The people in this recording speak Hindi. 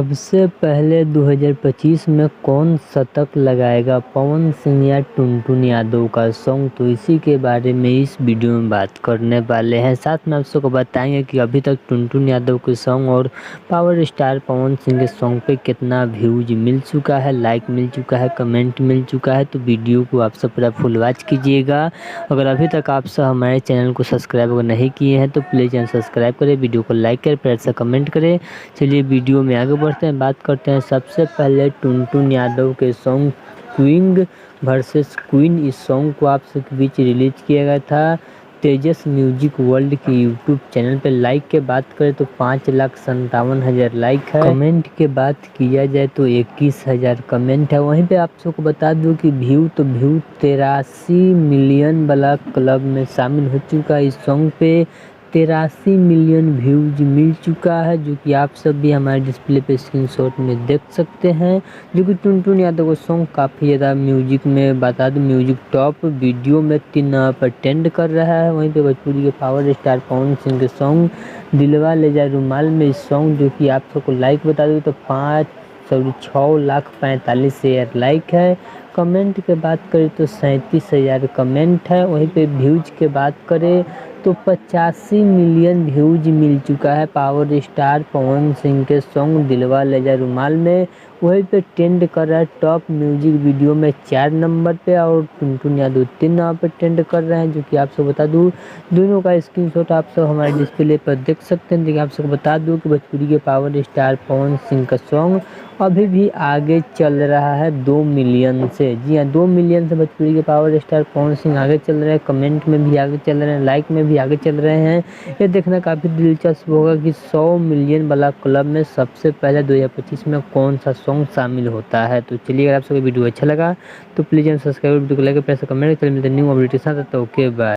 सबसे पहले 2025 में कौन शतक लगाएगा, पवन सिंह या टुनटुन यादव का सॉन्ग? तो इसी के बारे में इस वीडियो में बात करने वाले हैं। साथ में आप सबको बताएंगे कि अभी तक टुनटुन यादव के सॉन्ग और पावर स्टार पवन सिंह के सॉन्ग पे कितना व्यूज मिल चुका है, लाइक मिल चुका है, कमेंट मिल चुका है। तो वीडियो को आप सब पूरा फुल वॉच कीजिएगा। अगर अभी तक आप सब हमारे चैनल को सब्सक्राइब अगर नहीं किए हैं तो प्लीज़ चैनल सब्सक्राइब करें, वीडियो को लाइक करें, प्यार से कमेंट करें। चलिए वीडियो में आगे बढ़ते हैं, बात करते हैं। सबसे पहले टुनटुन यादव के सॉन्ग क्वीन वर्सेस क्वीन, इस सॉन्ग को आप सबके बीच रिलीज किया गया था तेजस म्यूजिक वर्ल्ड के यूट्यूब चैनल पे। लाइक के बात करें तो 5,57,000 लाइक है। कमेंट के बात किया जाए तो 21,000 कमेंट है। वहीं पे आप सबको बता दूं कि व्यू 83 मिलियन वाला क्लब में शामिल हो चुका है। इस सॉन्ग पे 83 मिलियन व्यूज मिल चुका है, जो कि आप सब भी हमारे डिस्प्ले पे स्क्रीनशॉट में देख सकते हैं। जो कि टुनटुन यादव का सॉन्ग काफ़ी ज़्यादा म्यूजिक में बता दूं म्यूजिक टॉप वीडियो में 3 पर ट्रेंड कर रहा है। वहीं पे भोजपुरी के पावर स्टार पवन सिंह के सॉन्ग दिलवा ले जा रुमाल में, इस सॉन्ग जो कि आप सबको लाइक बता दूँ तो 6,45,000 लाइक है। कमेंट के बात करें तो 37,000 कमेंट है। वहीं पे व्यूज के बात करें तो 85 मिलियन व्यूज मिल चुका है पावर स्टार पवन सिंह के सॉन्ग दिलवा ले जा रुमाल में। वहीं पे ट्रेंड कर रहा है टॉप म्यूजिक वीडियो में 4 नंबर पे, और टुनटुन यादव 3 नंबर पे ट्रेंड कर रहे हैं। जो कि आप सब बता दूं, दोनों का स्क्रीनशॉट आप सब हमारे डिस्प्ले पर देख सकते हैं। देखिए आप सबको बता दूं कि भोजपुरी के पावर स्टार पवन सिंह का सॉन्ग अभी भी आगे चल रहा है 2 मिलियन से। जी हाँ, 2 मिलियन से भोजपुरी के पावर स्टार पवन सिंह आगे चल रहे हैं, कमेंट में भी आगे चल रहे हैं, लाइक में भी आगे चल रहे हैं। ये देखना काफ़ी दिलचस्प होगा कि 100 मिलियन वाला क्लब में सबसे पहले 2025 में कौन सा सॉन्ग शामिल होता है। तो चलिए, अगर आप सबको वीडियो अच्छा लगा तो प्लीज़ सब्सक्राइब, वीडियो को लाइक, प्रेस कमेंट। चलिए मिलते हैं न्यू अपडेट के साथ। तो ओके बाय।